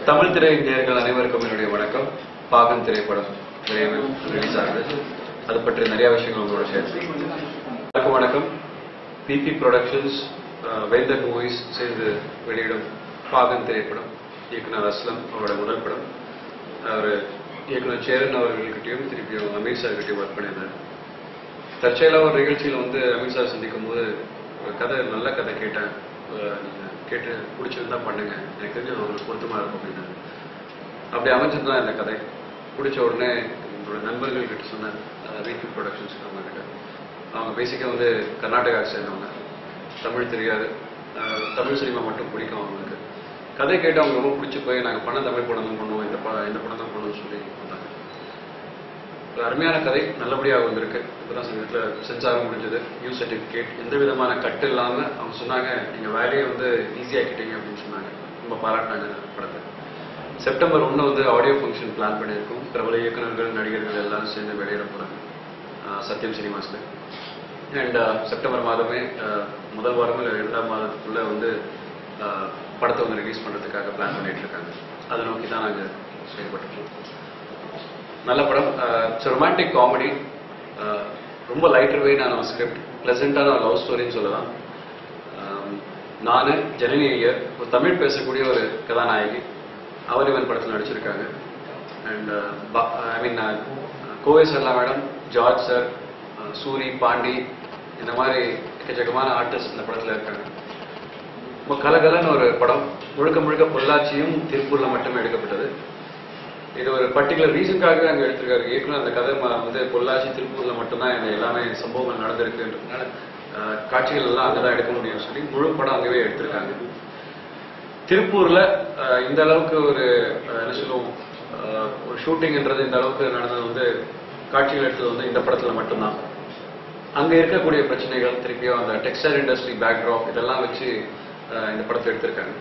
தமிழ் திரை நேயர்கள் அனைவருக்கும் என்னுடைய வணக்கம். பாகன் திரைப்படம் விரைவில் ரிலீஸ் ஆகுது. அது பற்றி நிறைய விஷயங்கள் உங்களோட ஷேர் செய்யணும். வணக்கம். பிபி ப்ரொடக்ஷன்ஸ் வேந்தர் மூவிஸ் சேர்ந்து வெளியிடும் பாகன் திரைப்படம். இயக்குனர் அஸ்லம் அவரோட முதல் படம். அவர் இயக்குனர் சேரன் அவர்கள்கிட்டையும் திருப்பியும் அமீர் சார்கிட்டையும் ஒர்க் பண்ணியிருந்தார். தற்செயலாக ஒரு நிகழ்ச்சியில் அமீர் சார் சந்திக்கும் போது ஒரு கதை, நல்ல கதை கேட்டேன், கேட்டு பிடிச்சிருந்தா பண்ணுங்க, எனக்கு தெரிஞ்சு அவங்களுக்கு பொருத்தமாக இருக்கும் அப்படின்னு. அப்படி அமைச்சது தான் இந்த கதை. பிடிச்ச உடனே என்னோட நண்பர்கள் கிட்ட சொன்னேன், விபி ப்ரொடக்ஷன்ஸ் அவங்ககிட்ட. அவங்க பேசிக்காக கர்நாடகா சேர்ந்தவங்க, தமிழ் தெரியாது, தமிழ் சினிமா மட்டும் பிடிக்கும் அவங்களுக்கு. கதை கேட்டு அவங்க ரொம்ப பிடிச்சி போய் நாங்கள் தமிழ் படம் தான் பண்ணுவோம், இந்த படம் தான் பண்ணுவோம்னு சொல்லி வந்தாங்க. ஒரு அருமையான கதை, நல்லபடியாக வந்திருக்கு. இப்போதான் சமயத்தில் சென்சாரும் முடிஞ்சது, நியூ சர்டிஃபிகேட், எந்த விதமான கட்டு இல்லாமல். அவங்க சொன்னாங்க, நீங்கள் வேலையை ஈஸியாக்கிட்டீங்க அப்படின்னு சொன்னாங்க. ரொம்ப பாராட்டினாங்க படத்தை. செப்டம்பர் 1 ஆடியோ ஃபங்க்ஷன் பிளான் பண்ணியிருக்கோம். பிரபல இயக்குநர்கள், நடிகர்கள் எல்லாம் சேர்ந்து வெளியிட போகிறாங்க சத்யம் சினிமாஸில். அண்ட் செப்டம்பர் மாதமே முதல் வாரம் இல்லை 2ஆம் மாதத்துக்குள்ளே படத்தை ரிலீஸ் பண்ணுறதுக்காக பிளான் பண்ணிட்டு இருக்காங்க. அதை நோக்கி தான் நாங்கள் செயல்பட்டுருக்கோம். நல்ல படம். இட்ஸ் ரொமான்டிக் காமெடி, ரொம்ப லைட்டர் வெயிட்டான ஒரு ஸ்கிரிப்ட், ப்ளசண்டான ஒரு லவ் ஸ்டோரின்னு சொல்லலாம். நான் ஜனனி ஐயர், ஒரு தமிழ் பேசக்கூடிய ஒரு கதாநாயகி, அவர் இவன் படத்தில் நடிச்சிருக்காங்க. And Kovai Sarala madam, George sir, Soori, Pandi, இந்த மாதிரி எக்கச்சக்கமான ஆர்டிஸ்ட் இந்த படத்தில் இருக்காங்க. ரொம்ப கலகலன்னு ஒரு படம். முழுக்க முழுக்க பொள்ளாச்சியும் திருப்பூரில் மட்டுமே எடுக்கப்பட்டது. இது ஒரு பர்டிகுலர் ரீசனுக்காக அங்கே எடுத்திருக்காரு இயக்குனர். அந்த கதை பொள்ளாச்சி திருப்பூரில் மட்டும்தான் எல்லாமே சம்பவங்கள் நடந்திருக்குன்றதுனால காட்சிகள் எல்லாம் அங்கே தான் எடுக்க முடியும்னு சொல்லி முழு படம் அங்கேயே எடுத்திருக்காங்க. திருப்பூரில் இந்த அளவுக்கு ஒரு என்ன சொல்லுவோம், ஒரு ஷூட்டிங்ன்றது இந்த அளவுக்கு நடந்தது காட்சிகள் எடுத்தது இந்த படத்தில் மட்டும்தான். அங்கே இருக்கக்கூடிய பிரச்சனைகள், திருப்பியும் அந்த டெக்ஸ்டைல் இண்டஸ்ட்ரி பேக்ட்ராப், இதெல்லாம் வச்சு இந்த படத்தை எடுத்திருக்காங்க.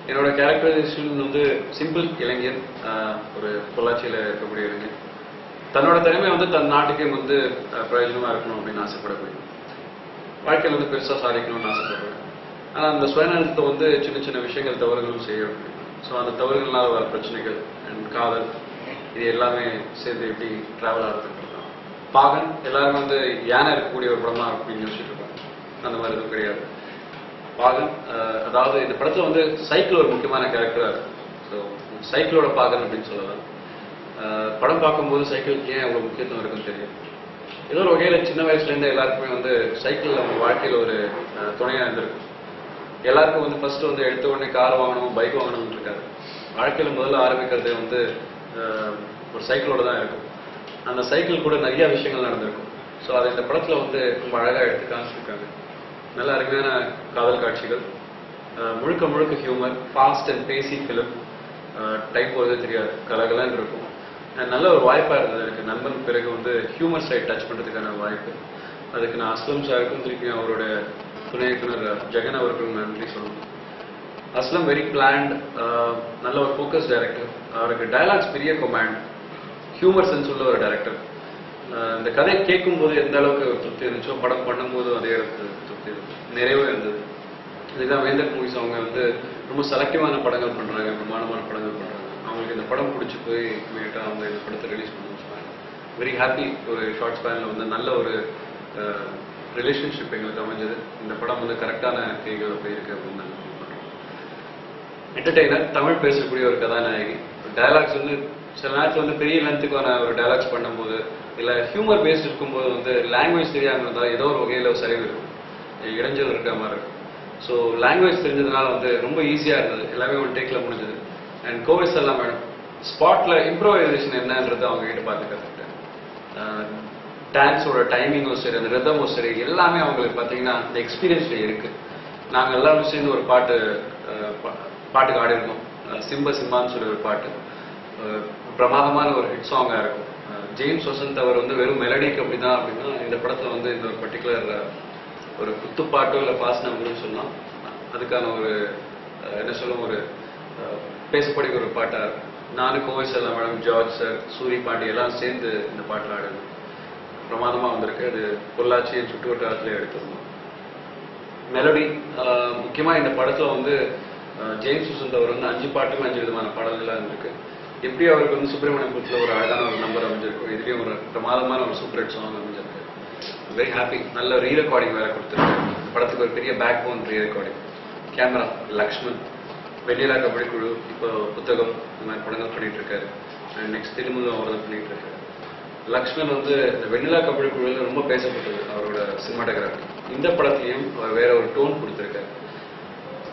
என்னோட கேரக்டரைசேஷன் சிம்பிள் இளைஞன், ஒரு பொள்ளாச்சியில் இருக்கக்கூடிய இளைஞன். தன்னோட திறமை தன் நாட்டுக்கே பிரயோஜனமாக இருக்கணும் அப்படின்னு ஆசைப்படக்கூடிய, வாழ்க்கையில் பெருசாக சாதிக்கணும்னு ஆசைப்படுறேன். ஆனால் அந்த சுயநலத்தை சின்ன சின்ன விஷயங்கள், தவறுகளும் செய்யணும். ஸோ அந்த தவறுகள்னால வர பிரச்சனைகள் அண்ட் காதல், இது எல்லாமே சேர்ந்து எப்படி ட்ராவல் ஆகிறதுக்கு தான். பாகன் எல்லாரும் யானை இருக்கக்கூடிய ஒரு படம் தான் அப்படின்னு யோசிச்சுட்டு இருப்பாங்க. அந்த மாதிரி எதுவும் கிடையாது. பாகன், அதாவது இந்த படத்தில் சைக்கிள் ஒரு முக்கியமான கேரக்டராக இருக்கும். ஸோ சைக்கிளோட பாகன் அப்படின்னு சொல்லலாம். படம் பார்க்கும்போது சைக்கிளுக்கு ஏன் அவ்வளோ முக்கியத்துவம் இருக்குன்னு தெரியும். ஏதோ ஒரு வகையில் சின்ன வயசுலேருந்து எல்லாருக்குமே சைக்கிள் அவங்க வாழ்க்கையில் ஒரு துணையாக இருந்திருக்கும். எல்லாருக்கும் ஃபர்ஸ்ட் எடுத்த உடனே கார் வாங்கணும், பைக் வாங்கணும்னு இருக்காது. வாழ்க்கையில் முதல்ல ஆரம்பிக்கிறது ஒரு சைக்கிளோட தான் இருக்கும். அந்த சைக்கிள் கூட நிறைய விஷயங்கள் நடந்திருக்கும். ஸோ அதை இந்த படத்தில் ரொம்ப அழகாக எடுத்து காமிச்சிருக்காங்க. நல்ல அருமையான காதல் காட்சிகள், முழுக்க முழுக்க ஹியூமர், ஃபாஸ்ட் அண்ட் பேசி ஃபிலிம். டைப் போகிறதே தெரியாது, கலகலன்னு இருக்கும். நல்ல ஒரு வாய்ப்பாக இருந்தது எனக்கு. நண்பன் பிறகு ஹியூமர் சைட் டச் பண்ணுறதுக்கான வாய்ப்பு. அதுக்கு நான் அஸ்லம் சாருக்கும் திருப்பியும் அவரோட துணை இயக்குனர் ஜெகன் அவர்களுக்கு நன்றி சொல்லணும். அஸ்லம் வெரி பிளான்ட், நல்ல ஒரு ஃபோக்கஸ் டைரக்டர். அவருக்கு டயலாக்ஸ் பெரிய கமாண்ட், ஹியூமர் சென்ஸ் உள்ள ஒரு டைரக்டர். இந்த கதையை கேட்கும் போது எந்த அளவுக்கு திருப்தி இருந்துச்சோ, படம் பண்ணும்போது அதே இடத்துக்கு திருப்தி இருந்துச்சு, நிறைவே இருந்தது. இதுதான் வேந்தர் மூவிஸ். அவங்க ரொம்ப செலக்டிவான படங்கள் பண்ணுறாங்க, பிரமாணமான படங்கள் பண்ணுறாங்க. அவங்களுக்கு இந்த படம் பிடிச்சி போய் இமீடியட்டாக அவங்க இந்த படத்தை ரிலீஸ் பண்ணணும்னு சொன்னாங்க. Very happy. ஒரு ஷார்ட் ஸ்பேனில் நல்ல ஒரு ரிலேஷன்ஷிப் எங்களுக்கு அமைஞ்சது. இந்த படம் கரெக்டான தேதியோட போயிருக்கு அப்படின்னு நாங்கள் ஃபீல் பண்ணுறோம். என்டர்டெய்னர், தமிழ் பேசக்கூடிய ஒரு கதாநாயகி. டயலாக்ஸ் சில நேரத்தில் பெரிய லென்த்துக்கான ஒரு டயலாக்ஸ் பண்ணும்போது, இல்லை ஹியூமர் பேஸ்ட் இருக்கும்போது லாங்குவேஜ் தெரியாமல் இருந்தால் ஏதோ ஒரு வகையில் ஒரு சரிவு இருக்கும், இடைஞ்சல் இருக்கிற மாதிரி இருக்கும். ஸோ லாங்குவேஜ் தெரிஞ்சதுனால ரொம்ப ஈஸியாக இருந்தது, எல்லாமே ஒரு டேக்கில் முடிஞ்சது. அண்ட் கோவை சர்லா மேடம் ஸ்பாட்டில் இம்ப்ரோவைசேஷன் என்னன்றது அவங்க கிட்ட பார்த்து கற்றுக்கிட்டேன். டான்ஸோட டைமிங்கும் சரி, அந்த ரிதமும் சரி, எல்லாமே அவங்களுக்கு பார்த்தீங்கன்னா அந்த எக்ஸ்பீரியன்ஸில் இருக்குது. நாங்கள் எல்லாரும் சேர்ந்து ஒரு பாட்டுக்கு ஆடிருந்தோம். சிம்பான்னு சொல்லி ஒரு பாட்டு, பிரமாதமான ஒரு ஹிட் சாங்காக இருக்கும். ஜேம்ஸ் வசந்த் அவர் வெறும் மெலடிக்கு அப்படின்னா இந்த படத்தில் இந்த ஒரு பர்டிகுலர் ஒரு குத்துப்பாட்டோ இல்லை ஃபாஸ்ட் நம்பர்னு சொல்லலாம். அதுக்கான ஒரு என்ன சொல்லும், ஒரு பேசக்கூடிய ஒரு பாட்டாக இருக்கும். நானும் கோவை சர்லா மேடம், ஜார்ஜ் சார், சூரி, பாண்டி எல்லாம் சேர்ந்து இந்த பாட்டில் ஆடுது. பிரமாதமாக வந்திருக்கு. அது பொள்ளாச்சியை சுற்று வட்டாரத்தில் எடுத்திருந்தோம். மெலடி முக்கியமாக இந்த படத்தில் ஜேம்ஸ் வசந்த் அவர் வந்து 5 பாட்டுமே 5 விதமான பாடல்களாக இருந்திருக்கு. எப்படி அவருக்கு வந்து சுப்பிரமணியபுரத்தில் ஒரு அழகான ஒரு நம்பர் அமைஞ்சிருக்கும், இதுலேயும் ஒரு பிரமாதமான ஒரு சூப்பர் ஹிட் சாங் அமைஞ்சிருக்கு. Very happy. நல்ல ரீ ரெக்கார்டிங் வேற கொடுத்துருக்கு. படத்துக்கு ஒரு பெரிய backbone re recording. Camera Lakshman, Vennila Kabadi Kuzhu, இப்போ புத்தகம், இந்த மாதிரி படங்கள் பண்ணிட்டு இருக்காரு. அண்ட் நெக்ஸ்ட் திருமணம் அவர் தான் பண்ணிட்டு இருக்காரு. லக்ஷ்மண் வந்து இந்த வெண்ணிலா கபடி குழுவில் ரொம்ப பேசப்பட்டது அவரோட சினிமாட்டோகிராஃபி. இந்த படத்துலையும் அவர் வேற ஒரு டோன் கொடுத்துருக்காரு.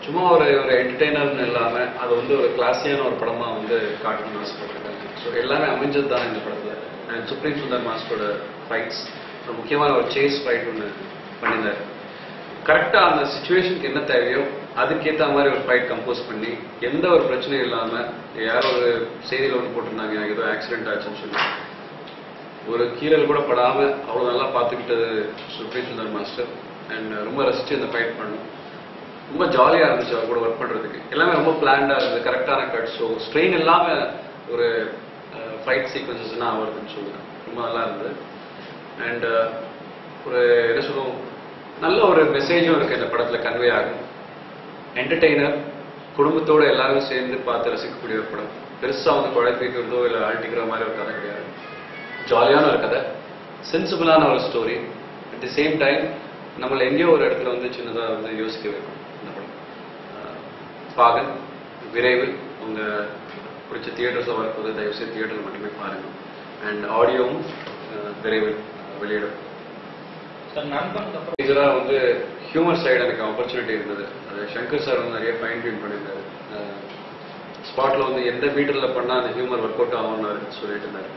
சும்மா ஒரு என்டர்டெய்னர்னு இல்லாமல் அதை வந்து ஒரு கிளாஸியான ஒரு படமாக வந்து காட்டணும்னு ஆசைப்பட்டிருக்காங்க. ஸோ எல்லாமே அமைஞ்சது தான் இந்த படத்தில். அண்ட் சுப்ரீம் சுந்தர் மாஸ்டரோட ஃபைட்ஸ், ஒரு முக்கியமான ஒரு சேஸ் ஃபைட் ஒன்று பண்ணியிருந்தார். கரெக்டாக அந்த சுச்சுவேஷனுக்கு என்ன தேவையோ அதுக்கேற்ற மாதிரி ஒரு ஃபைட் கம்போஸ் பண்ணி எந்த ஒரு பிரச்சனையும் இல்லாமல், யாரோ ஒரு செய்தியில் ஒன்று போட்டிருந்தாங்க எனக்கு ஏதோ ஆக்சிடென்ட் ஆச்சுன்னு சொல்லி, ஒரு கீழல் கூட படாமல் அவ்வளோ நல்லா பார்த்துக்கிட்டது சுப்ரீம் சுந்தர் மாஸ்டர். அண்ட் ரொம்ப ரசித்து அந்த ஃபைட் பண்ணோம். ரொம்ப ஜாலியாக இருந்துச்சு அவர் கூட ஒர்க் பண்ணுறதுக்கு. எல்லாமே ரொம்ப பிளான்டாக இருந்தது, கரெக்டான கட். ஸோ ஸ்ட்ரெயின் இல்லாமல் ஒரு ஃபைட் சீக்வன்சஸ்னால் வருதுன்னு சொல்லுவேன். ரொம்ப நல்லா இருந்தது. அண்ட் ஒரு என்ன சொல்லுவோம், நல்ல ஒரு மெசேஜும் இருக்குது இந்த படத்தில் கன்வே ஆகும். என்டர்டெய்னர், குடும்பத்தோடு எல்லாரும் சேர்ந்து பார்த்து ரசிக்கக்கூடிய ஒரு படம். பெருசாக வந்து குழப்பிக்கிறதோ இல்லை ஆழ்த்திக்கிற மாதிரி ஒரு கதை கிடையாது. ஜாலியான ஒரு கதை, சென்சிபிளான ஒரு story. At the same time நம்மளை எங்கேயோ ஒரு இடத்துல வந்து சின்னதாக வந்து யோசிக்க வைக்கும் இந்த படம். பாகன் விரைவில் உங்கள் பிடிச்ச தியேட்டர்ஸில் வரப்போது, தயவுசெய்து தியேட்டரில் மட்டுமே பாருங்கள். அண்ட் ஆடியோவும் விரைவில் வெளியிடும். மேஜராக வந்து ஹியூமர் சைடு எனக்கு ஆப்பர்ச்சுனிட்டி இருந்தது. அது சங்கர் சார் வந்து நிறைய ஃபைன் டியூன் பண்ணியிருந்தாரு. ஸ்பாட்டில் வந்து எந்த மீட்டரில் பண்ணால் அந்த ஹியூமர் ஒர்க் அவுட் ஆகும்னு சொல்லிட்டு இருந்தார்.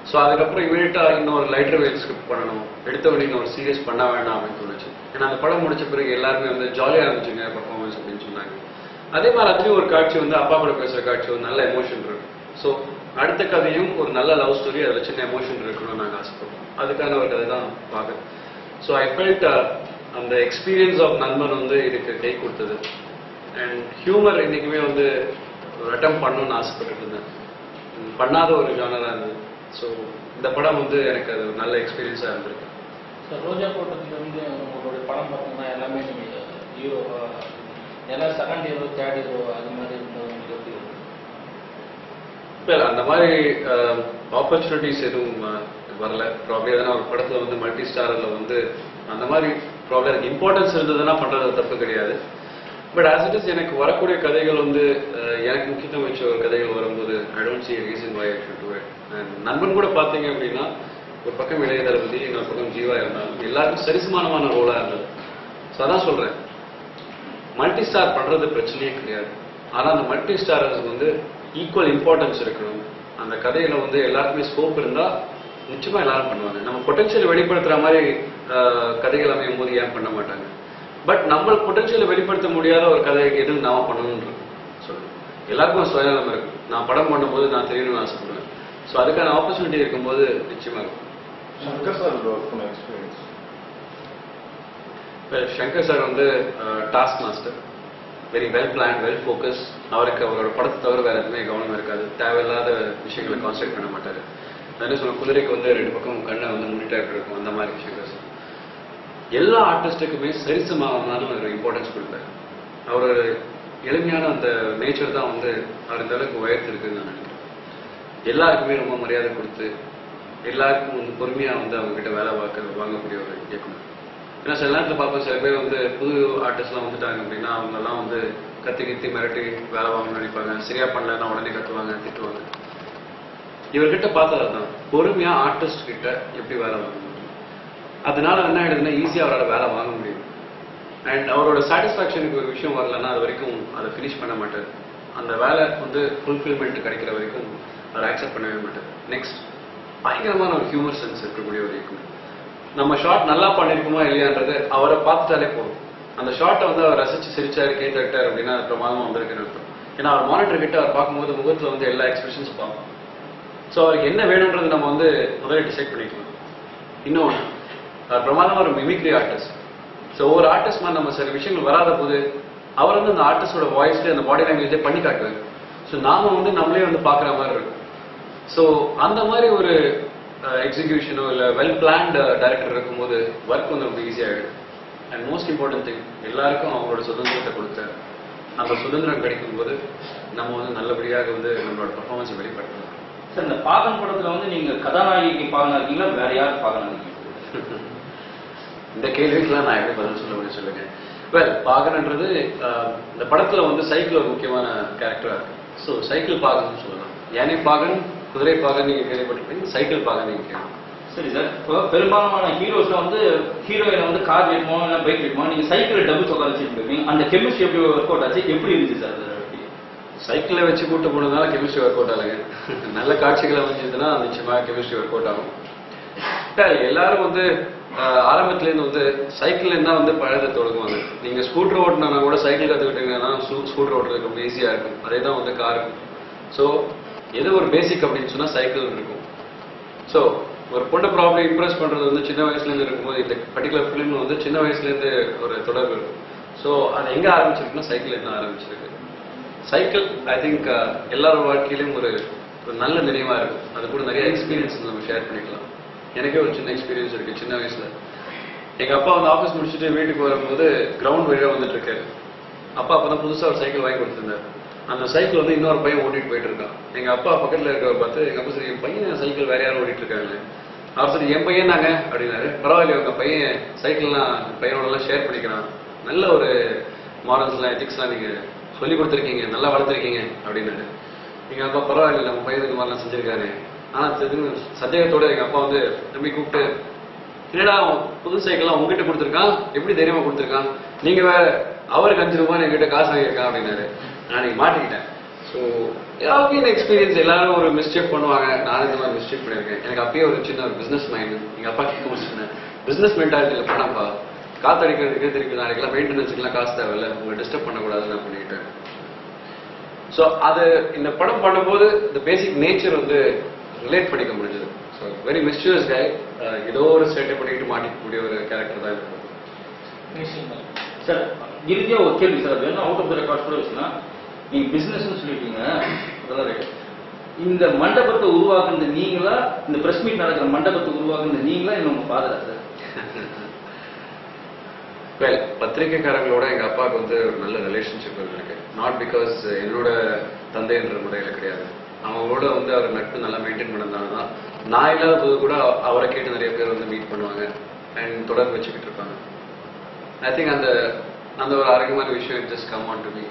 ஸோ அதுக்கப்புறம் இமீடியட்டாக இன்னொரு லைட்டர் வெயில் ஸ்கிரிப்ட் பண்ணணும், எடுத்தவொடனே இன்னொரு சீரியஸ் பண்ண வேண்டாம் அப்படின்னு தோணுச்சு. ஏன்னா அந்த படம் முடிச்ச பிறகு எல்லாருமே வந்து ஜாலியாக இருந்துச்சுங்க பர்ஃபார்மன்ஸ் அப்படின்னு சொன்னாங்க. அதே மாதிரி அதுலேயும் ஒரு காட்சி வந்து அப்பா கூட பேசுகிற காட்சி வந்து நல்ல எமோஷன் இருக்கும். ஸோ அடுத்த கதையும் ஒரு நல்ல லவ் ஸ்டோரி, அதில் சின்ன எமோஷன் இருக்கணும்னு நாங்கள் ஆசைப்படுறோம். அதுக்கான ஒரு கதை தான் பார்க்குறேன். ஸோ ஐ ஃபெல்ட் அந்த எக்ஸ்பீரியன்ஸ் ஆஃப் நண்பன் வந்து இதுக்கு கை கொடுத்தது. அண்ட் ஹியூமர் இன்றைக்குமே வந்து ஒரு அட்டம் பண்ணணும்னு ஆசைப்பட்டுட்டு இருந்தேன். பண்ணாத ஒரு ஜானராக இருந்தது. ஸோ இந்த படம் வந்து எனக்கு அது ஒரு நல்ல எக்ஸ்பீரியன்ஸாக இருந்திருக்கு. சார், ரோஜா தோட்டத்தில் வந்து உங்களுடைய படம் பார்த்தீங்கன்னா எல்லாமே நீங்கள் ஹீரோ, எல்லாம் செகண்ட் ஹீரோ, தேர்ட் ஹீரோ அது மாதிரி இருந்தது உங்களுக்கு எப்படி இருக்கு? இல்லை, அந்த மாதிரி ஆப்பர்ச்சுனிட்டிஸ் எதுவும் வரல. ப்ராப்ளி எதனா ஒரு படத்தில் வந்து மல்டி ஸ்டாரில் வந்து அந்த மாதிரி ப்ராப்ளம் எனக்கு இம்பார்ட்டன்ஸ் இருந்ததுன்னா பண்ணுறது தப்பு கிடையாது. பட் ஆஸ் இட் இஸ் எனக்கு வரக்கூடிய கதைகள் வந்து எனக்கு முக்கியத்துவம் வச்ச ஒரு கதைகள் வரும்போது I don't see a reason why I should do it. நண்பன் கூட பார்த்தீங்க அப்படின்னா ஒரு பக்கம் இளைய தளபதி, இன்னொரு பக்கம் ஜீவா இருந்தாலும் எல்லாருக்கும் சரிசமானமான ரோலாக இருந்தது. ஸோ அதான் சொல்கிறேன், மல்டி ஸ்டார் பண்ணுறது பிரச்சனையே கிடையாது. ஆனால் அந்த மல்டி ஸ்டாரர்ஸ் வந்து ஈக்குவல் இம்பார்ட்டன்ஸ் இருக்கணும். அந்த கதையில் வந்து எல்லாருக்குமே ஸ்கோப் இருந்தால் நிச்சயமாக எல்லாரும் பண்ணுவாங்க. நம்ம பொட்டன்ஷியல் வெளிப்படுத்துகிற மாதிரி கதைகள் அமையும் போது ஏன் பண்ண மாட்டாங்க? பட் நம்ம பொட்டன்ஷியலை வெளிப்படுத்த முடியாத ஒரு கதை எதுவும் நாம பண்ணணும்னு சொல்லுவோம். எல்லாருக்கும் சுயநலம் இருக்கு. நான் படம் பண்ணும்போது நான் தெரியணும்னு ஆசைப்படுவேன். ஸோ அதுக்கான ஆப்பர்ச்சுனிட்டி இருக்கும்போது நிச்சயமா இருக்கும். சங்கர் சார் வந்து task master, very well plan, well focus. அவருக்கு அவரோட படத்தை தவிர வேற எதுவுமே கவனம் இருக்காது. தேவையில்லாத விஷயங்களை கான்சென்ட்ரேட் பண்ண மாட்டாரு. என்ன சொல்ல, குதிரைக்கு வந்து 2 பக்கம் கண்ணை வந்து மூடிட்டே இருக்கும், அந்த மாதிரி சங்கர் சார். எல்லா ஆர்டிஸ்ட்டுக்குமே சரிசமானாலும் ஒரு இம்பார்ட்டன்ஸ் கொடுப்பாரு. அவர் எளிமையான அந்த நேச்சர் தான் வந்து அவர் இந்த அளவுக்கு உயர்த்திருக்குன்னு நான் நினைக்கிறேன். எல்லாருக்குமே ரொம்ப மரியாதை கொடுத்து எல்லாருக்கும் வந்து பொறுமையாக வந்து அவங்ககிட்ட வேலை வாங்கக்கூடிய ஒரு இயக்குனர். ஏன்னா சில நேரத்தில் பார்ப்போம், சில பேர் வந்து புது ஆர்டிஸ்ட்லாம் வந்துட்டாங்க அப்படின்னா அவங்கெல்லாம் வந்து கத்தி மிரட்டி வேலை வாங்கணும்னு நினைப்பாங்க. சரியா பண்ணலன்னா உடனே கத்துவாங்க, திட்டுவாங்க. இவர்கிட்ட பார்த்தது தான் பொறுமையாக ஆர்டிஸ்ட் கிட்ட எப்படி வேலை வாங்க முடியும். அதனால என்ன ஆயிடுதுன்னா ஈஸியாக அவரால் வேலை வாங்க முடியும். அண்ட் அவரோட சாட்டிஸ்ஃபேக்ஷனுக்கு ஒரு விஷயம் வரலன்னா அது வரைக்கும் அதை ஃபினிஷ் பண்ண மாட்டார். அந்த வேலை வந்து ஃபுல்ஃபில்மெண்ட் கிடைக்கிற வரைக்கும் அவர் ஆக்செப்ட் பண்ணவே மாட்டார். நெக்ஸ்ட், பயங்கரமான ஒரு ஹியூமர் சென்ஸ் இருக்கக்கூடிய ஒரு இயக்குனர். நம்ம ஷார்ட் நல்லா பண்ணியிருக்குமா இல்லையான்றது அவரை பார்த்துட்டாலே போதும். அந்த ஷார்ட்டை வந்து அவர் ரசிச்சு சிரிச்சாரு, கேட்டுட்டார் அப்படின்னா அது பிரமாதமாக வந்திருக்குன்னு அர்த்தம். ஏன்னா அவர் மானிட்டர் கிட்ட அவர் பார்க்கும்போது முகத்தில் வந்து எல்லா எக்ஸ்பிரஷன்ஸ் பார்ப்போம். ஸோ அவருக்கு என்ன வேணுன்றது நம்ம வந்து முதல்ல டிசைட் பண்ணிக்கலாம். இன்னொன்று, பிரமாதமாக ஒரு மிமிக்ரி ஆர்டிஸ்ட். ஸோ ஒவ்வொரு ஆர்டிஸ்ட் மாதிரி நம்ம சில விஷயங்கள் வராத போது அவர் வந்து அந்த ஆர்டிஸ்டோட வாய்ஸ்லேயே அந்த பாடி லாங்குவேஜே பண்ணி காட்டுவார். ஸோ நாம வந்து நம்மளே வந்து பார்க்குற மாதிரி இருக்கும். ஸோ அந்த மாதிரி ஒரு எக்ஸிக்யூஷனோ இல்லை வெல் பிளான்டு டைரக்டர் இருக்கும்போது ஒர்க் வந்து ரொம்ப ஈஸியாகிடும். அண்ட் மோஸ்ட் இம்பார்ட்டன்ட் திங், எல்லாருக்கும் அவங்களோட சுதந்திரத்தை கொடுக்குறாரு. அந்த சுதந்திரம் கிடைக்கும் போது நம்ம வந்து நல்லபடியாக வந்து நம்மளோட பர்ஃபார்மன்ஸை வெளிப்படுத்தலாம். சார், இந்த பாகன் படத்துல வந்து நீங்க கதாநாயகிக்கு பாகனா இருக்கீங்களா, வேற யார் பாகனா இருக்கீங்க? இந்த கேள்விக்கெல்லாம் நான் எப்படி பதில் சொல்ல முடியும் சொல்லுங்க. வெல், பாகன்ன்றது இந்த படத்துல வந்து சைக்கிள் ஒரு முக்கியமான கேரக்டரா இருக்கு. ஸோ சைக்கிள் பாகன் சொல்லலாம். யானை பாகன், குதிரை பாகன் நீங்க கேள்விப்பட்டிருப்பீங்க, சைக்கிள் பாகன் நீங்க கேட்கலாம். சரி சார், இப்போ பெரும்பாலான ஹீரோஸ்ல வந்து ஹீரோயினை வந்து கார் வேணுமோ இல்லை பைக் வேணுமோ, நீங்க சைக்கிள் டபுள் சோக்கா வச்சுட்டு போயிருப்பீங்க. அந்த கெமிஸ்ட்ரி எப்படி ஒர்க் அவுட் ஆச்சு, எப்படி இருந்துச்சு சார்? சைக்கிளை வச்சு கூட்டு போனதுனால கெமிஸ்ட்ரி ஒர்க் அவுட் ஆகலைங்க. நல்ல காட்சிகள் அமைஞ்சதுன்னா நிச்சயமா கெமிஸ்ட்ரி ஒர்க் அவுட் ஆகும். எல்லாரும் வந்து ஆரம்பத்துலேருந்து வந்து சைக்கிள் என்ன வந்து பழத்தை தொடங்குவாங்க. நீங்க ஸ்கூட்டர் ஓட்டினா கூட சைக்கிள் கற்றுக்கிட்டீங்கன்னா ஸ்கூட்டர் ஓட்டுறதுக்கு ரொம்ப ஈஸியா இருக்கும். அதே தான் வந்து கார். ஸோ எது ஒரு பேசிக் அப்படின்னு சொன்னா சைக்கிள் இருக்கும். ஸோ ஒரு பொண்ணை ப்ராப்ளம் இம்ப்ரெஸ் பண்றது வந்து சின்ன வயசுலேருந்து இருக்கும்போது இந்த பர்டிகுலர் ஃபிலிம் வந்து சின்ன வயசுலேருந்து ஒரு தொடர்பு இருக்கும். ஸோ அது எங்க ஆரம்பிச்சிருக்குன்னா சைக்கிள் என்ன ஆரம்பிச்சிருக்கு. சைக்கிள் ஐ திங்க் எல்லாரோட வாழ்க்கையிலும் ஒரு நல்ல நினைவா இருக்கும். அது கூட நிறைய எக்ஸ்பீரியன்ஸ் நம்ம ஷேர் பண்ணிக்கலாம். எனக்கே ஒரு சின்ன எக்ஸ்பீரியன்ஸ் இருக்கு. சின்ன வயசுல எங்க அப்பா வந்து ஆஃபீஸ் முடிச்சுட்டு வீட்டுக்கு வரும்போது கிரவுண்ட் வழியா வந்துட்டு இருக்காரு. அப்பா அப்பதான் புதுசா ஒரு சைக்கிள் வாங்கி கொடுத்துருந்தாரு. அந்த சைக்கிள் வந்து இன்னொரு பையன் ஓட்டிட்டு போயிட்டு இருக்கான். எங்க அப்பா பக்கத்துல இருக்கிற பார்த்து எங்க அப்பா சரி என் பையன் சைக்கிள் வேற யாரும் ஓட்டிட்டு இருக்காங்க. அவர் சரி என் பையன் தாங்க அப்படின்னாரு. பரவாயில்ல, உங்க பையன் சைக்கிள்லாம் பையனோட எல்லாம் ஷேர் பண்ணிக்கிறான், நல்ல ஒரு மாரல்ஸ்லாம் எத்திக்ஸ்லாம் நீங்க சொல்லி கொடுத்துருக்கீங்க, நல்லா வளர்த்துருக்கீங்க அப்படின்னாரு. எங்க அப்பா பரவாயில்ல, நம்ம பையன் இந்த மாதிரிலாம் செஞ்சிருக்காரு. ஆனா சந்தேகத்தோட எங்க அப்பா வந்து தம்பி கூப்பிட்டு, என்னடா புது சைக்கிள்லாம் உங்ககிட்ட கொடுத்துருக்கான், எப்படி தைரியமா கொடுத்துருக்கான், நீங்க வேற அவருக்கு 5 ரூபாய் என்கிட்ட காசு வாங்கியிருக்கான் அப்படின்னாரு. நான் நீங்க மாட்டிக்கிட்டேன். ஸோ எல்லாருக்கும் எக்ஸ்பீரியன்ஸ், எல்லாரும் ஒரு மிஸ்டேக் பண்ணுவாங்க. நான் இந்த மாதிரி மிஸ்டேக் பண்ணியிருக்கேன். எனக்கு அப்பயே ஒரு சின்ன ஒரு பிசினஸ் மைண்ட் எங்க அப்பா கிட்ட முடிச்சுட்டேன். பிசினஸ் மென்டாலிட்டியில் பண்ணப்பா, காத்தடிக்கிறதுக்கு திருப்பி நாளைக்கெல்லாம் மெயின்டெனன்ஸுக்குலாம் காசு தேவையில்லை, உங்களை டிஸ்டர்ப் பண்ணக்கூடாதுன்னு நான் பண்ணிக்கிட்டேன். ஸோ அது இந்த படம் பண்ணும்போது இந்த பேசிக் நேச்சர் வந்து ரிலேட் பண்ணிக்க முடிஞ்சது. ஸோ வெரி மிஸ்டியூஸ் கை, ஏதோ ஒரு சேட்டை பண்ணிக்கிட்டு மாட்டிக்கக்கூடிய ஒரு கேரக்டர் தான் இருக்கும். சார், இறுதியா ஒரு கேள்வி சார், வேணும் அவுட் ஆஃப் த ரெக்கார்ட் கூட வச்சுன்னா, நீங்க பிசினஸ் சொல்லிட்டீங்க, அதெல்லாம் ரைட். இந்த மண்டபத்தை உருவாக்குறது நீங்களா, இந்த பிரஸ் மீட் நடக்கிற மண்டபத்தை உருவாக்குறது நீங்களா, இல்லை உங்க ஃபாதரா சார்? வெல், பத்திரிகைக்காரங்களோட எங்க அப்பாவுக்கு வந்து ஒரு நல்ல ரிலேஷன்ஷிப் இருக்கு. நாட் பிகாஸ் என்னோட தந்தை என்ற முறையில கிடையாது. அவங்களோட வந்து அவர் நட்பு நல்லா மெயின்டைன் பண்ணதுனால தான் நான் இல்லாத போது கூட அவரை கேட்டு நிறைய பேர் வந்து மீட் பண்ணுவாங்க அண்ட் தொடர்பு வச்சுக்கிட்டு இருப்பாங்க. ஐ திங்க் அந்த ஒரு ஆரோக்கியமான விஷயம் just come on to me.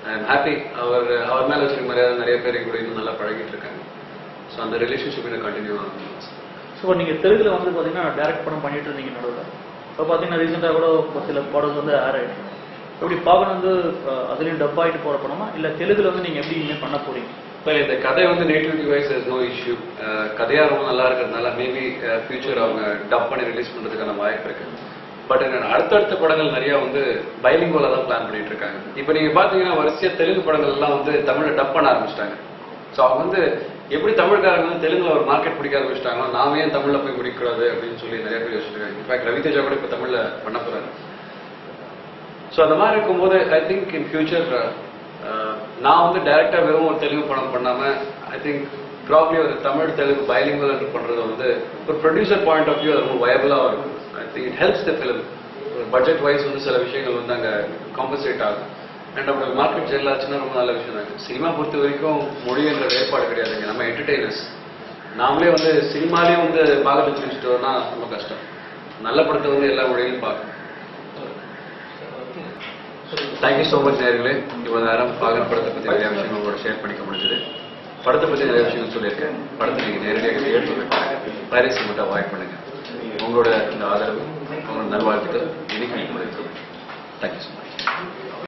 I am happy. அவர் மேலே வச்சிருக்க மரியாதை நிறைய பேர் கூட இன்னும் நல்லா பழகிட்டு இருக்காங்க. ஸோ அந்த ரிலேஷன்ஷிப் இன்னும் கண்டினியூ ஆகும். ஸோ நீங்கள் தெலுங்குல வந்து பார்த்தீங்கன்னா டைரக்ட் படம் பண்ணிட்டு இருந்தீங்க நடுவில். இப்போ பார்த்தீங்கன்னா ரீசெண்டாக கூட சில படம் வந்து ஆட் ஆகிடுச்சு. எப்படி பார்க்கணும் வந்து அதுலேயும் டப் ஆகிட்டு போகிற படமா, இல்லை தெலுங்குல வந்து நீங்கள் எப்படி இனிமேல் பண்ண போறீங்க? இப்போ இந்த கதை வந்து nativity wise is no issue. கதையாக ரொம்ப நல்லா இருக்கிறதுனால மேபி ஃபியூச்சர் அவங்க டப் பண்ணி ரிலீஸ் பண்ணுறதுக்கான வாய்ப்பு இருக்கு. பட் அடுத்தடுத்த படங்கள் நிறைய வந்து பைலிங்குவலா தான் பிளான் பண்ணிட்டு இருக்காங்க. இப்போ நீங்க பாத்தீங்கன்னா வரிசையா தெலுங்கு படங்கள் எல்லாம் வந்து தமிழ்ல டப் பண்ண ஆரம்பிச்சிட்டாங்க. ஸோ அவங்க வந்து எப்படி தமிழ்காரங்க வந்து தெலுங்குல ஒரு மார்க்கெட் பிடிக்க ஆரம்பிச்சிட்டாங்களோ, நாம ஏன் தமிழ்ல போய் முடிக்கூடாது அப்படின்னு சொல்லி நிறைய பேர் யோசிச்சிருக்காங்க. இன்ஃபேக்ட் ரவிதேஜா கூட இப்போ தமிழ்ல பண்ண போறாரு. ஸோ அந்த மாதிரி இருக்கும்போது ஐ திங்க் இன் ஃபியூச்சர் நான் வந்து டைரக்டா வெறும் ஒரு தெலுங்கு படம் பண்ணாம ஐ திங்க் ப்ராப்ளி ஒரு தமிழ் தெலுங்கு பைலிங்குவல் என்று பண்றது வந்து ஒரு ப்ரொடியூசர் பாயிண்ட் ஆஃப் வியூ அது ரொம்ப வயபிளா இருக்கும். I think it helps the film. Budget wise வந்து சில விஷயங்கள் வந்து அங்கே காம்பன்சேட் ஆகும். அண்ட் அப்படி மார்க்கெட் ஜெல் ஆச்சுன்னா ரொம்ப நல்ல விஷயம் தான். சினிமா பொறுத்த வரைக்கும் மொழி என்ற வேறுபாடு கிடையாதுங்க. நம்ம என்டர்டெய்னர்ஸ் நாமளே வந்து சினிமாலேயே வந்து பாகத்தை வச்சுட்டோம்னா ரொம்ப கஷ்டம். நல்ல படத்தை வந்து எல்லா மொழியிலும் பார்க்கணும். தேங்க்யூ ஸோ மச் நேயர்களே. இவ்வளோ நேரம் பாகன் படத்தை பற்றி நிறைய விஷயங்கள் உங்களோட ஷேர் பண்ணிக்க முடிஞ்சது. படத்தை பற்றி நிறைய விஷயங்கள் சொல்லியிருக்கேன். படத்தை நீங்கள் நேரடியாக தேர்வு வைப்பாங்க, பைரசி மட்டும் அவாய்ட் பண்ணுங்க. உங்களோட இந்த ஆதரவு, உங்களோட நல்வாழ்த்துக்கள் இன்னைக்கு தேங்க்யூ ஸோ மச்.